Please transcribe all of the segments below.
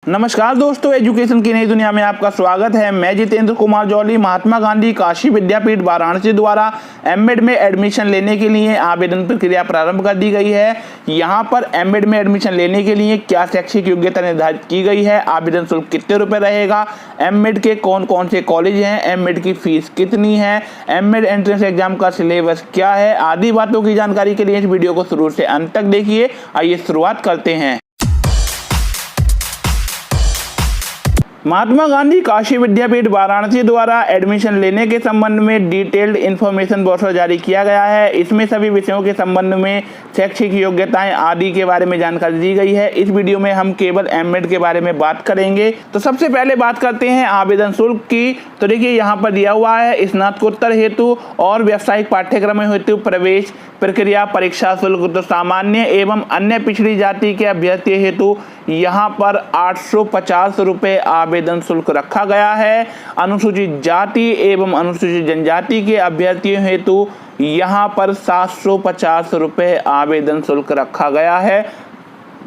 नमस्कार दोस्तों, एजुकेशन की नई दुनिया में आपका स्वागत है। मैं जितेंद्र कुमार जौली। महात्मा गांधी काशी विद्यापीठ वाराणसी द्वारा एमएड में एडमिशन लेने के लिए आवेदन प्रक्रिया प्रारंभ कर दी गई है। यहां पर एमएड में एडमिशन लेने के लिए क्या शैक्षिक योग्यता निर्धारित की गई है, आवेदन शुल्क कितने रुपए रहेगा, एमएड के कौन कौन से कॉलेज हैं, एमएड की फीस कितनी है, एमएड एंट्रेंस एग्जाम का सिलेबस क्या है, आदि बातों की जानकारी के लिए इस वीडियो को शुरू से अंत तक देखिए। आइए शुरुआत करते हैं। महात्मा गांधी काशी विद्यापीठ वाराणसी द्वारा एडमिशन लेने के संबंध में डिटेल्ड इन्फॉर्मेशन ब्रोशर जारी किया गया है। इसमें सभी विषयों के संबंध में शैक्षिक योग्यताएं आदि के बारे में जानकारी दी गई है। इस वीडियो में हम केवल एमएड के बारे में बात करेंगे। तो सबसे पहले बात करते हैं आवेदन शुल्क की। तो देखिए यहाँ पर दिया हुआ है, स्नातकोत्तर हेतु और व्यावसायिक पाठ्यक्रम हेतु प्रवेश प्रक्रिया परीक्षा शुल्क तो सामान्य एवं अन्य पिछड़ी जाति के अभ्यर्थी हेतु यहाँ पर 850 रुपये आवेदन शुल्क रखा गया है। अनुसूचित जाति एवं अनुसूचित जनजाति के अभ्यर्थियों हेतु यहाँ पर 750 रुपये आवेदन शुल्क रखा गया है।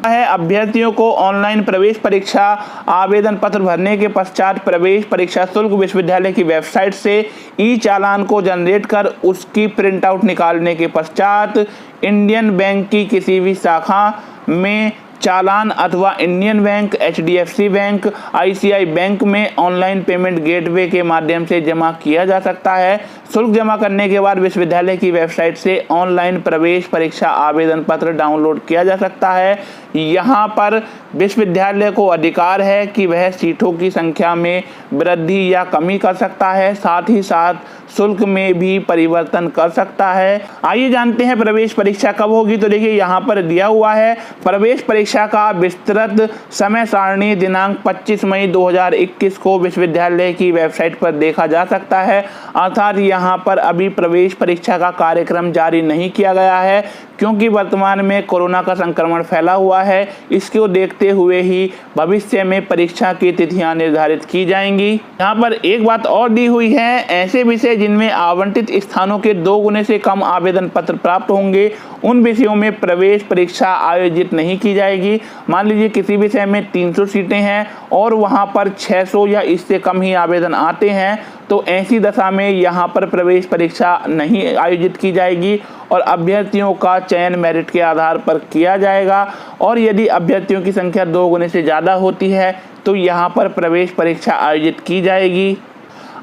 अभ्यर्थियों को ऑनलाइन प्रवेश परीक्षा आवेदन पत्र भरने के पश्चात प्रवेश परीक्षा शुल्क विश्वविद्यालय की वेबसाइट से ई चालान को जनरेट कर उसकी प्रिंट आउट निकालने के पश्चात इंडियन बैंक की किसी भी शाखा में चालान अथवा Indian bank, HDFC bank, ICI bank में ऑनलाइन पेमेंट गेटवे के माध्यम से जमा किया जा सकता है। शुल्क जमा करने के बाद विश्वविद्यालय की वेबसाइट से ऑनलाइन प्रवेश परीक्षा आवेदन पत्र डाउनलोड किया जा सकता है। यहाँ पर विश्वविद्यालय को अधिकार है कि वह सीटों की संख्या में वृद्धि या कमी कर सकता है, साथ ही साथ शुल्क में भी परिवर्तन कर सकता है। आइए जानते हैं प्रवेश परीक्षा कब होगी। तो देखिए यहाँ पर दिया हुआ है, प्रवेश परीक्षा का विस्तृत समय सारणी दिनांक 25 मई 2021 को विश्वविद्यालय की वेबसाइट पर देखा जा सकता है। अर्थात यहाँ पर अभी प्रवेश परीक्षा का कार्यक्रम जारी नहीं किया गया है, क्योंकि वर्तमान में कोरोना का संक्रमण फैला हुआ है। इसको देखते हुए ही भविष्य में परीक्षा की तिथियां निर्धारित की जाएंगी। यहाँ पर एक बात और दी हुई है, ऐसे विषय जिनमें आवंटित स्थानों के 2 गुने से कम आवेदन पत्र प्राप्त होंगे उन विषयों में प्रवेश परीक्षा आयोजित नहीं की जाएगी। मान लीजिए किसी विषय में 300 सीटें हैं और वहाँ पर 600 या इससे कम ही आवेदन आते हैं, तो ऐसी दशा में यहाँ पर प्रवेश परीक्षा नहीं आयोजित की जाएगी और अभ्यर्थियों का चयन मेरिट के आधार पर किया जाएगा। और यदि अभ्यर्थियों की संख्या 2 गुने से ज़्यादा होती है तो यहाँ पर प्रवेश परीक्षा आयोजित की जाएगी।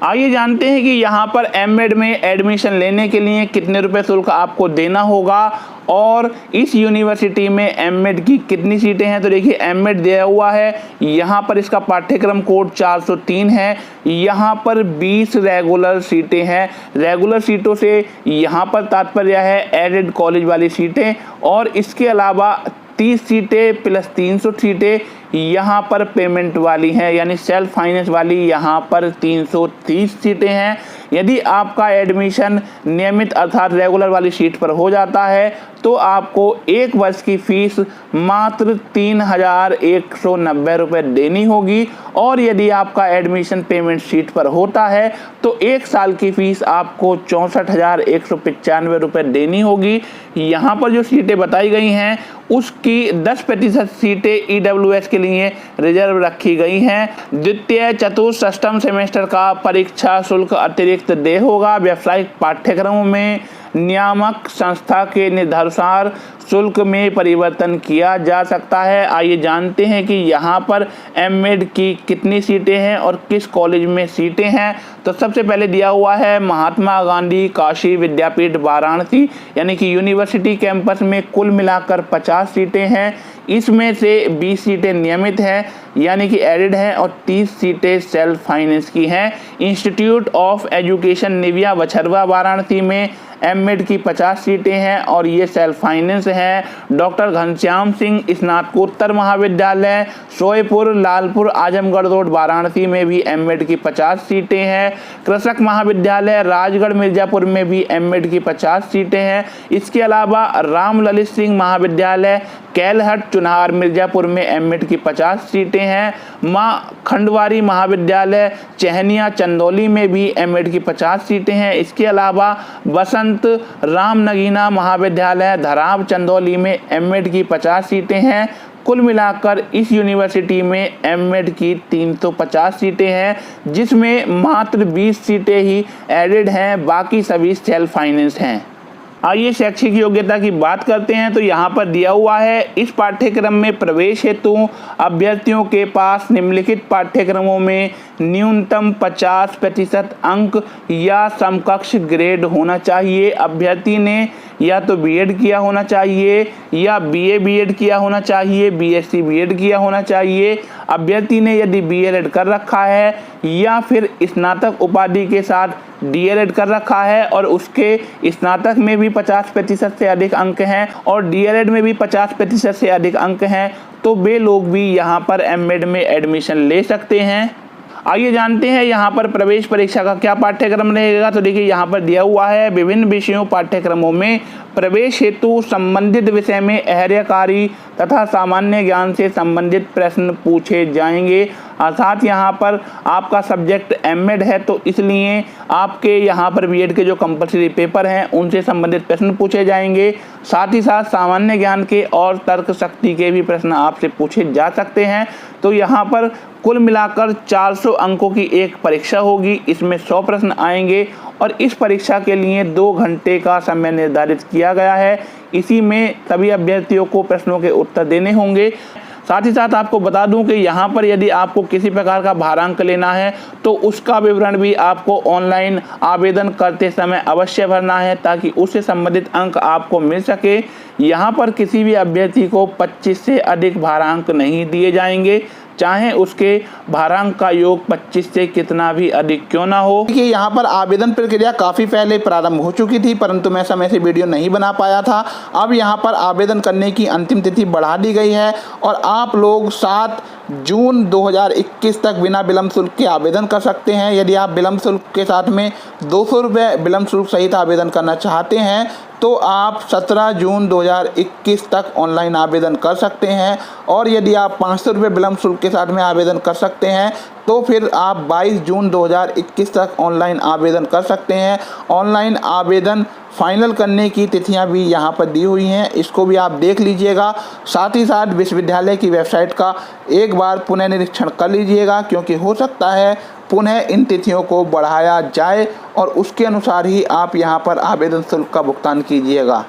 आइए जानते हैं कि यहाँ पर एमएड में एडमिशन लेने के लिए कितने रुपए शुल्क आपको देना होगा और इस यूनिवर्सिटी में एमएड की कितनी सीटें हैं। तो देखिए एमएड दिया हुआ है, यहाँ पर इसका पाठ्यक्रम कोड 403 है। यहाँ पर 20 रेगुलर सीटें हैं। रेगुलर सीटों से यहाँ पर तात्पर्य है एडेड कॉलेज वाली सीटें, और इसके अलावा 30 सीटें प्लस 300 सीटें यहाँ पर पेमेंट वाली हैं, यानी सेल्फ फाइनेंस वाली यहाँ पर 330 सीटें हैं। यदि आपका एडमिशन नियमित अर्थात रेगुलर वाली सीट पर हो जाता है तो आपको 1 वर्ष की फीस मात्र 3,190 रुपये देनी होगी, और यदि आपका एडमिशन पेमेंट सीट पर होता है तो 1 साल की फीस आपको 64,195 रुपये देनी होगी। यहाँ पर जो सीटें बताई गई हैं उसकी 10% सीटें ईडब्ल्यूएस के लिए रिजर्व रखी गई हैं। द्वितीय चतुर्थ अष्टम सेमेस्टर का परीक्षा शुल्क अतिरिक्त देय होगा। व्यावसायिक पाठ्यक्रमों में नियामक संस्था के निर्देशानुसार शुल्क में परिवर्तन किया जा सकता है। आइए जानते हैं कि यहाँ पर एमएड की कितनी सीटें हैं और किस कॉलेज में सीटें हैं। तो सबसे पहले दिया हुआ है महात्मा गांधी काशी विद्यापीठ वाराणसी, यानी कि यूनिवर्सिटी कैंपस में कुल मिलाकर 50 सीटें हैं। इसमें से 20 सीटें नियमित हैं यानी कि एडेड हैं और 30 सीटें सेल्फ फाइनेंस की हैं। इंस्टीट्यूट ऑफ एजुकेशन निविया वछरवा वाराणसी में एमएड की 50 सीटें हैं और ये सेल्फ फाइनेंस हैं। डॉक्टर घनश्याम सिंह स्नातकोत्तर महाविद्यालय सोयपुर लालपुर आजमगढ़ रोड वाराणसी में भी एमएड की 50 सीटें हैं। कृषक महाविद्यालय राजगढ़ मिर्जापुर में भी एमएड की 50 सीटें हैं। इसके अलावा राम ललित सिंह महाविद्यालय कैलहट चुनार मिर्जापुर में एमएड की 50 सीटें हैं। माँ खंडवारी महाविद्यालय चहनिया चंदौली में भी एमएड की 50 सीटें हैं। इसके अलावा बसंत राम नगीना महाविद्यालय धराव चंदौली में एमएड की 50 सीटें हैं। कुल मिलाकर इस यूनिवर्सिटी में एमएड की 350 सीटें हैं, जिसमें मात्र 20 सीटें ही एडेड हैं, बाकी सभी सेल्फ फाइनेंस हैं। आइए शैक्षिक योग्यता की बात करते हैं। तो यहाँ पर दिया हुआ है, इस पाठ्यक्रम में प्रवेश हेतु अभ्यर्थियों के पास निम्नलिखित पाठ्यक्रमों में न्यूनतम 50% अंक या समकक्ष ग्रेड होना चाहिए। अभ्यर्थी ने या तो बीएड किया होना चाहिए, या बीए बीएड किया होना चाहिए, बीएससी बीएड किया होना चाहिए। अभ्यर्थी ने यदि बीएलएड कर रखा है या फिर स्नातक उपाधि के साथ डीएलएड कर रखा है और उसके स्नातक में भी 50% से अधिक अंक हैं और डीएलएड में भी 50% से अधिक अंक हैं, तो वे लोग भी यहाँ पर एमएड में एडमिशन ले सकते हैं। आइए जानते हैं यहाँ पर प्रवेश परीक्षा का क्या पाठ्यक्रम रहेगा। तो देखिए यहाँ पर दिया हुआ है, विभिन्न विषयों पाठ्यक्रमों में प्रवेश हेतु संबंधित विषय में अहर्यकारी तथा सामान्य ज्ञान से संबंधित प्रश्न पूछे जाएंगे। अर्थात यहाँ पर आपका सब्जेक्ट एमएड है, तो इसलिए आपके यहाँ पर बीएड के जो कंपलसरी पेपर हैं उनसे संबंधित प्रश्न पूछे जाएंगे। साथ ही साथ सामान्य ज्ञान के और तर्क शक्ति के भी प्रश्न आपसे पूछे जा सकते हैं। तो यहाँ पर कुल मिलाकर 400 अंकों की एक परीक्षा होगी, इसमें 100 प्रश्न आएंगे और इस परीक्षा के लिए 2 घंटे का समय निर्धारित किया गया है। इसी में सभी अभ्यर्थियों को प्रश्नों के उत्तर देने होंगे। साथ ही साथ आपको बता दूं कि यहाँ पर यदि आपको किसी प्रकार का भारांक लेना है तो उसका विवरण भी आपको ऑनलाइन आवेदन करते समय अवश्य भरना है, ताकि उससे संबंधित अंक आपको मिल सके। यहाँ पर किसी भी अभ्यर्थी को 25 से अधिक भारांक नहीं दिए जाएंगे, चाहे उसके भारांक का योग 25 से कितना भी अधिक क्यों ना हो। देखिए यहाँ पर आवेदन प्रक्रिया काफ़ी पहले प्रारंभ हो चुकी थी, परंतु मैं समय से वीडियो नहीं बना पाया था। अब यहाँ पर आवेदन करने की अंतिम तिथि बढ़ा दी गई है और आप लोग 7 जून 2021 तक बिना विलम्ब शुल्क के आवेदन कर सकते हैं। यदि आप विलम्ब शुल्क के साथ में 200 रुपये विलम्ब शुल्क सहित आवेदन करना चाहते हैं तो आप 17 जून 2021 तक ऑनलाइन आवेदन कर सकते हैं, और यदि आप 500 रुपये विलम्ब शुल्क के साथ में आवेदन कर सकते हैं तो फिर आप 22 जून 2021 तक ऑनलाइन आवेदन कर सकते हैं। ऑनलाइन आवेदन फाइनल करने की तिथियां भी यहाँ पर दी हुई हैं, इसको भी आप देख लीजिएगा। साथ ही साथ विश्वविद्यालय की वेबसाइट का एक बार पुनः निरीक्षण कर लीजिएगा, क्योंकि हो सकता है पुनः इन तिथियों को बढ़ाया जाए और उसके अनुसार ही आप यहाँ पर आवेदन शुल्क का भुगतान कीजिएगा।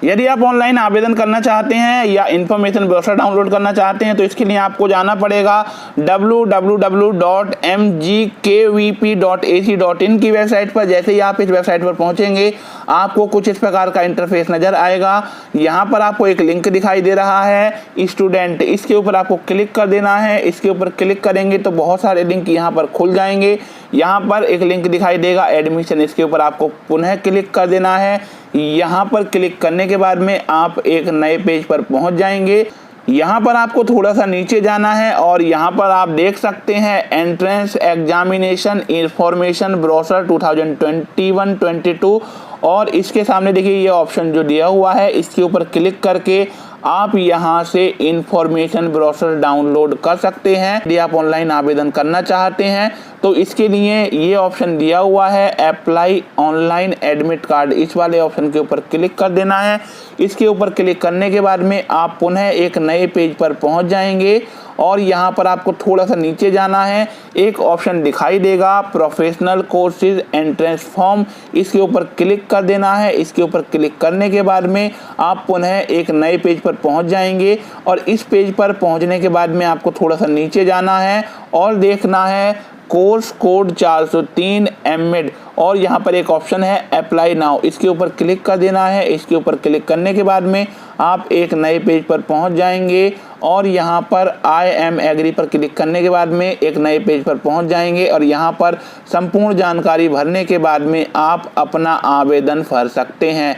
यदि आप ऑनलाइन आवेदन करना चाहते हैं या इन्फॉर्मेशन ब्रोशर डाउनलोड करना चाहते हैं तो इसके लिए आपको जाना पड़ेगा www.mgkvp.ac.in की वेबसाइट पर। जैसे ही आप इस वेबसाइट पर पहुंचेंगे आपको कुछ इस प्रकार का इंटरफेस नज़र आएगा। यहाँ पर आपको एक लिंक दिखाई दे रहा है स्टूडेंट, इसके ऊपर आपको क्लिक कर देना है। इसके ऊपर क्लिक करेंगे तो बहुत सारे लिंक यहाँ पर खुल जाएंगे। यहाँ पर एक लिंक दिखाई देगा एडमिशन, इसके ऊपर आपको पुनः क्लिक कर देना है। यहाँ पर क्लिक करने के बाद में आप एक नए पेज पर पहुँच जाएंगे। यहाँ पर आपको थोड़ा सा नीचे जाना है और यहाँ पर आप देख सकते हैं एंट्रेंस एग्जामिनेशन इंफॉर्मेशन ब्रोशर 2021-22 और इसके सामने देखिए ये ऑप्शन जो दिया हुआ है, इसके ऊपर क्लिक करके आप यहाँ से इंफॉर्मेशन ब्रोशर डाउनलोड कर सकते हैं। यदि आप ऑनलाइन आवेदन करना चाहते हैं तो इसके लिए ये ऑप्शन दिया हुआ है अप्लाई ऑनलाइन एडमिट कार्ड, इस वाले ऑप्शन के ऊपर क्लिक कर देना है। इसके ऊपर क्लिक करने के बाद में आप पुनः एक नए पेज पर पहुंच जाएंगे और यहाँ पर आपको थोड़ा सा नीचे जाना है। एक ऑप्शन दिखाई देगा प्रोफेशनल कोर्सेज एंट्रेंस फॉर्म, इसके ऊपर क्लिक कर देना है। इसके ऊपर क्लिक करने के बाद में आप पुनः एक नए पेज पर पहुंच जाएंगे और इस पेज पर पहुंचने के बाद में आपको थोड़ा सा नीचे जाना है और देखना है कोर्स कोड 403 एमएड और यहाँ पर एक ऑप्शन है अप्लाई नाउ, इसके ऊपर क्लिक कर देना है। इसके ऊपर क्लिक करने के बाद में आप एक नए पेज पर पहुँच जाएंगे और यहाँ पर आई एम एग्री पर क्लिक करने के बाद में एक नए पेज पर पहुँच जाएंगे और यहाँ पर संपूर्ण जानकारी भरने के बाद में आप अपना आवेदन भर सकते हैं।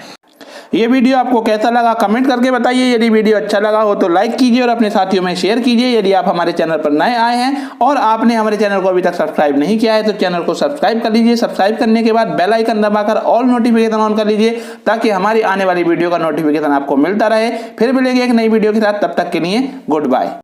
ये वीडियो आपको कैसा लगा कमेंट करके बताइए। यदि वीडियो अच्छा लगा हो तो लाइक कीजिए और अपने साथियों में शेयर कीजिए। यदि आप हमारे चैनल पर नए आए हैं और आपने हमारे चैनल को अभी तक सब्सक्राइब नहीं किया है तो चैनल को सब्सक्राइब कर लीजिए। सब्सक्राइब करने के बाद बेल आइकन दबाकर ऑल नोटिफिकेशन ऑन कर लीजिए ताकि हमारी आने वाली वीडियो का नोटिफिकेशन आपको मिलता रहे। फिर मिलेंगे एक नई वीडियो के साथ, तब तक के लिए गुड बाय।